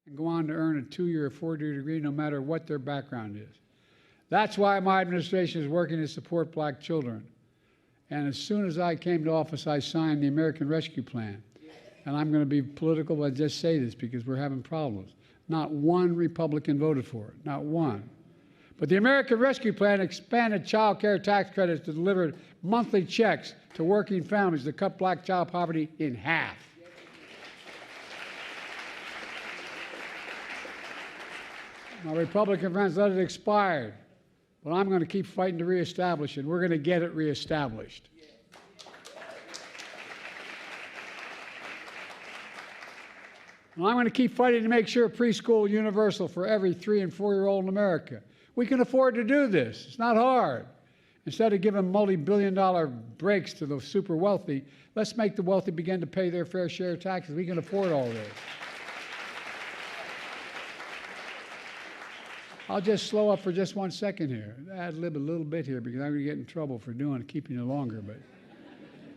and go on to earn a 2-year or 4-year degree no matter what their background is. That's why my administration is working to support black children. And as soon as I came to office, I signed the American Rescue Plan. And I'm going to be political, but I just say this because we're having problems. Not one Republican voted for it, not one. But the American Rescue Plan expanded child care tax credits to deliver monthly checks to working families to cut black child poverty in half. My Republican friends let it expire, but I'm going to keep fighting to reestablish it. We're going to get it reestablished. And I'm going to keep fighting to make sure preschool universal for every 3- and 4-year-old in America. We can afford to do this. It's not hard. Instead of giving multi-billion-dollar breaks to the super wealthy, let's make the wealthy begin to pay their fair share of taxes. We can afford all this. I'll just slow up for just 1 second here. Ad-lib a little bit here because I'm going to get in trouble for keeping you longer. But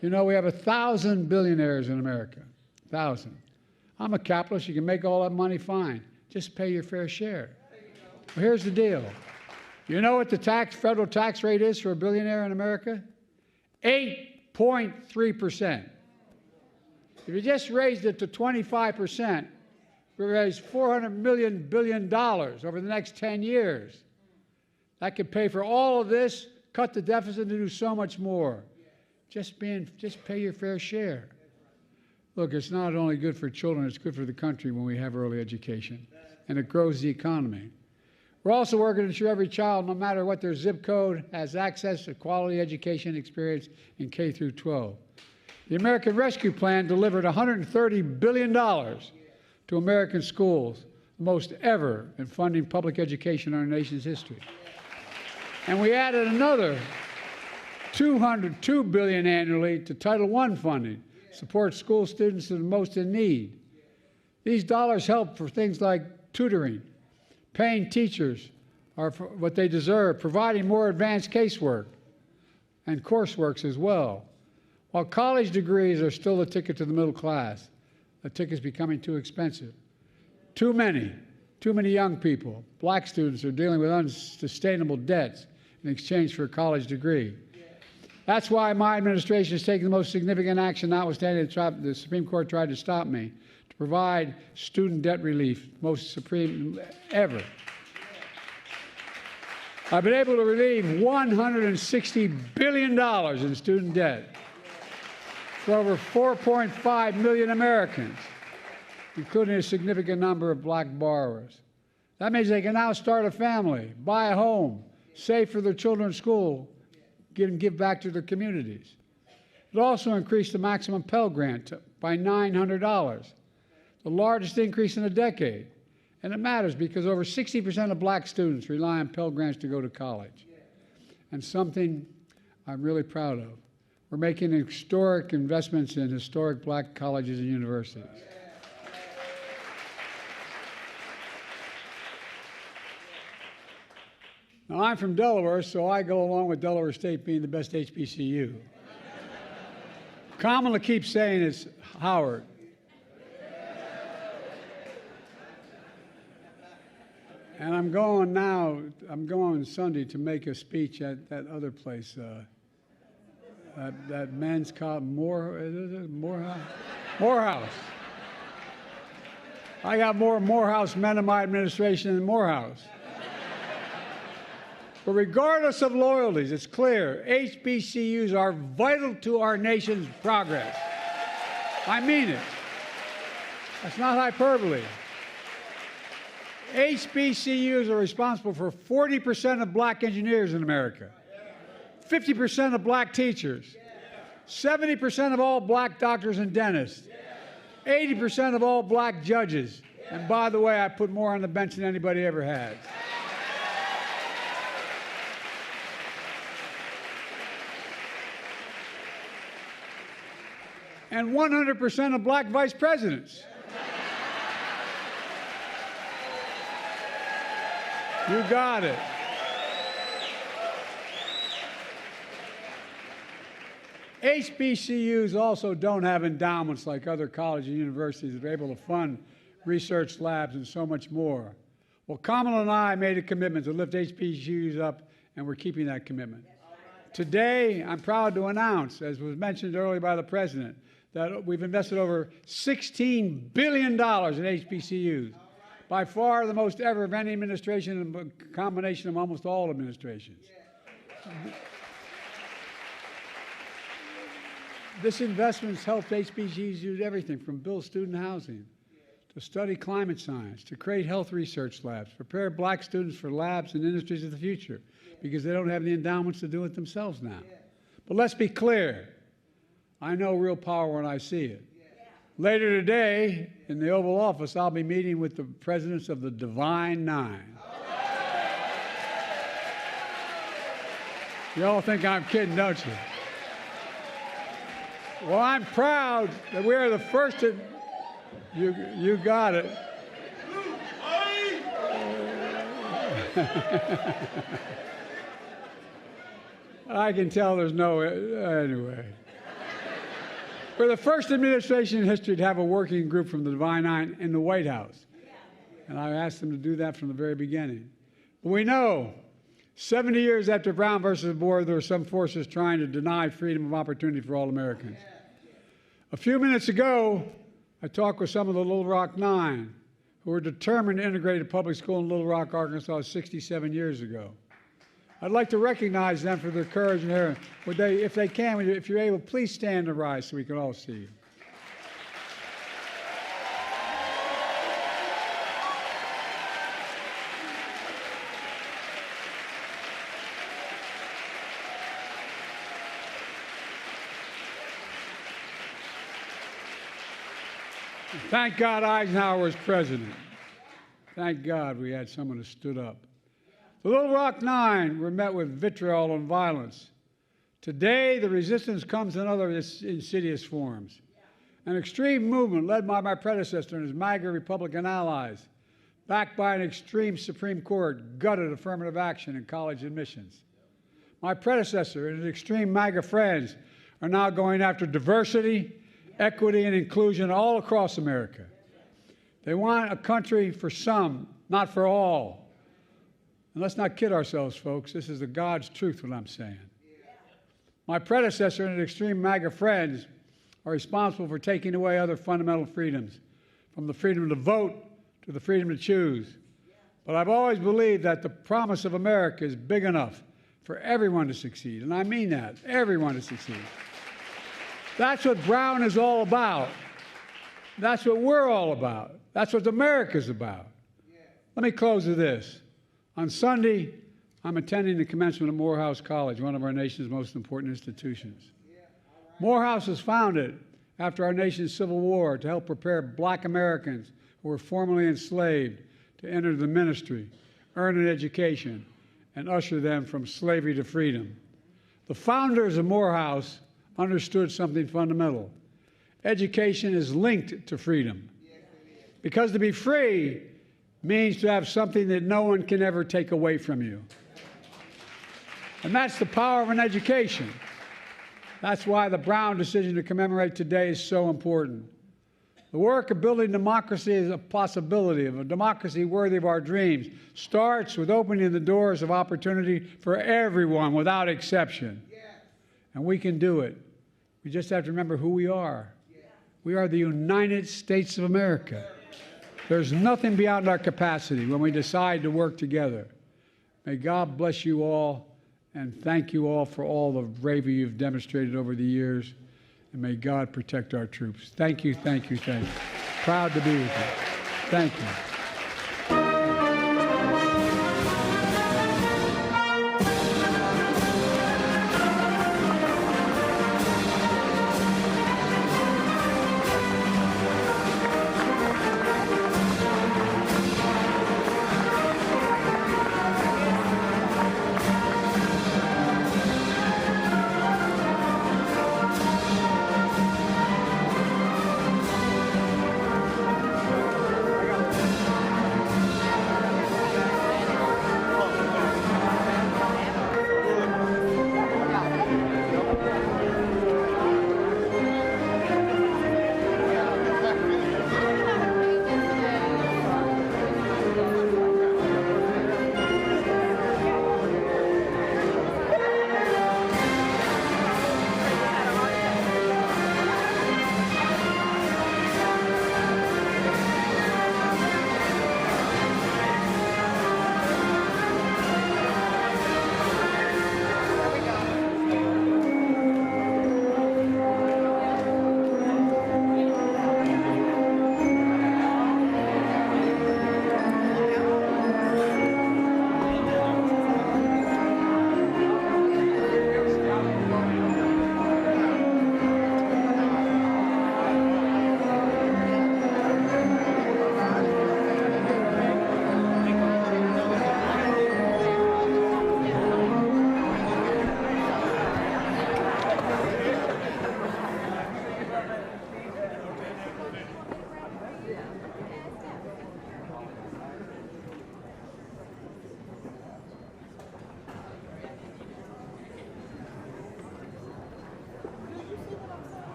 you know, we have 1,000 billionaires in America. 1,000. I'm a capitalist. You can make all that money, fine. Just pay your fair share. Well, here's the deal. You know what the federal tax rate is for a billionaire in America? 8.3%. If you just raised it to 25%, we raise $400 billion over the next 10 years. That could pay for all of this, cut the deficit, and do so much more. Just pay your fair share. Look, it's not only good for children, it's good for the country when we have early education, and it grows the economy. We're also working to ensure every child, no matter what their zip code, has access to quality education experience in K through 12. The American Rescue Plan delivered $130 billion to American schools, the most ever in funding public education in our nation's history. And we added another $202 billion annually to Title I funding, support school students that are most in need. These dollars help for things like tutoring, paying teachers for what they deserve, providing more advanced casework and coursework as well. While college degrees are still the ticket to the middle class, the ticket's becoming too expensive. Too many young people, black students, are dealing with unsustainable debts in exchange for a college degree. That's why my administration is taking the most significant action, notwithstanding the Supreme Court tried to stop me, to provide student debt relief, most supreme ever. I've been able to relieve $160 billion in student debt for over 4.5 million Americans, including a significant number of black borrowers. That means they can now start a family, buy a home, save for their children's school, give back to their communities. It also increased the maximum Pell Grant by $900, the largest increase in a decade. And it matters because over 60% of black students rely on Pell Grants to go to college. And something I'm really proud of. We're making historic investments in historic black colleges and universities. Now, I'm from Delaware, so I go along with Delaware State being the best HBCU. Kamala keeps saying it's Howard. And I'm going Sunday to make a speech at that other place, that men's college, Morehouse. I got more Morehouse men in my administration than Morehouse. But regardless of loyalties, it's clear HBCUs are vital to our nation's progress. I mean it. That's not hyperbole. HBCUs are responsible for 40% of black engineers in America, 50% of black teachers, 70% of all black doctors and dentists, 80% of all black judges. And by the way, I put more on the bench than anybody ever has. And 100% of black vice presidents. You got it. HBCUs also don't have endowments like other colleges and universities that are able to fund research labs, and so much more. Well, Kamala and I made a commitment to lift HBCUs up, and we're keeping that commitment. Today, I'm proud to announce, as was mentioned earlier by the President, that we've invested over $16 billion in HBCUs, by far the most ever of any administration, and a combination of almost all administrations. This investment has helped HBCUs do everything from build student housing, to study climate science, to create health research labs, prepare black students for labs and industries of the future, because they don't have the endowments to do it themselves now. But let's be clear. I know real power when I see it. Later today, in the Oval Office, I'll be meeting with the presidents of the Divine Nine. You all think I'm kidding, don't you? Well, I'm proud that we are the first to... You got it. I can tell there's no... Anyway. We're the first administration in history to have a working group from the Divine Nine in the White House. And I asked them to do that from the very beginning. But we know 70 years after Brown versus Board, there were some forces trying to deny freedom of opportunity for all Americans. A few minutes ago, I talked with some of the Little Rock Nine, who were determined to integrate a public school in Little Rock, Arkansas 67 years ago. I'd like to recognize them for their courage and their, would they, if they can, if you're able, please stand and rise so we can all see you. Thank God Eisenhower was president. Thank God we had someone who stood up. The Little Rock Nine were met with vitriol and violence. Today, the resistance comes in other insidious forms. An extreme movement led by my predecessor and his MAGA Republican allies, backed by an extreme Supreme Court, gutted affirmative action in college admissions. My predecessor and his extreme MAGA friends are now going after diversity, equity, and inclusion all across America. They want a country for some, not for all. And let's not kid ourselves, folks. This is the God's truth, what I'm saying. My predecessor and his extreme MAGA friends are responsible for taking away other fundamental freedoms, from the freedom to vote to the freedom to choose. But I've always believed that the promise of America is big enough for everyone to succeed. And I mean that, everyone to succeed. That's what Brown is all about. That's what we're all about. That's what America's about. Let me close with this. On Sunday, I'm attending the commencement of Morehouse College, one of our nation's most important institutions. Morehouse was founded after our nation's Civil War to help prepare black Americans who were formerly enslaved to enter the ministry, earn an education, and usher them from slavery to freedom. The founders of Morehouse understood something fundamental. Education is linked to freedom. Because to be free means to have something that no one can ever take away from you. And that's the power of an education. That's why the Brown decision to commemorate today is so important. The work of building democracy is a possibility, of a democracy worthy of our dreams, starts with opening the doors of opportunity for everyone without exception. And we can do it. We just have to remember who we are. We are the United States of America. There's nothing beyond our capacity when we decide to work together. May God bless you all, and thank you all for all the bravery you've demonstrated over the years, and may God protect our troops. Thank you, thank you, thank you. Proud to be with you. Thank you.